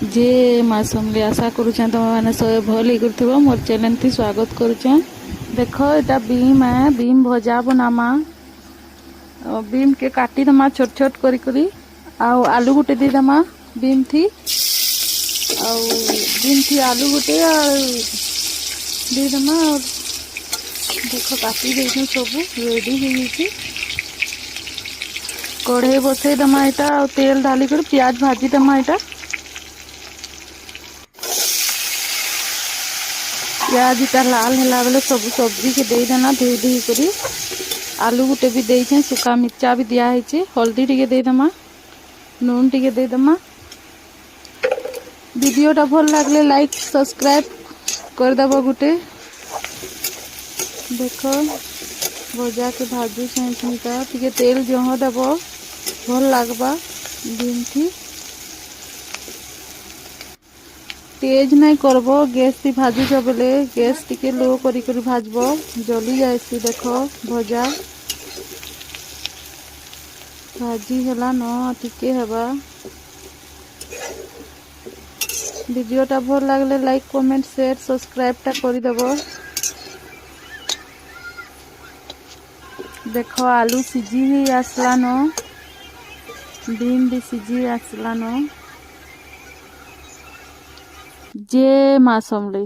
जे मासमले आशा करुछें तुम मैंने सब भल ही मोर चैनल थी स्वागत करुछें। देख एटा बीम है, बीम भजा बनामा। बीम के काटी दमा छोट छोट करी आलू गुटे दे दमा बीम थी बीम थी आलू गुटे दे दमा। और देख काटी देखें सब रेडी हो कढ़ई बसई दमा यहाँ तेल ढाली कर प्याज भाजी दमा। यहाँ प्याज इटा लाल है बेले सब सब्जी के दे देना धोई धोई करी। आलू गुटे भी देछे, सुखा मिर्चा भी दिया है, हल्दी टिके दे दमा, नून टिके दे दमा। वीडियोटा भल लगले लाइक सब्सक्राइब कर दबो गुटे। देख भजा के भाजू छीटा टिके तेल जह दब भल लगबा। बीम थी तेज नहीं करब, गैस थी भाजुच बेले गैस टिके लो करी भाजब जली जाए। देख भजा भाजी है न टिके हवा। वीडियोटा भल लगले लाइक कमेंट शेयर सब्सक्राइब टा करदेव। देख आलू सीझी ही आसला न, बीम भी सीझी आसला न। जे माँ समले।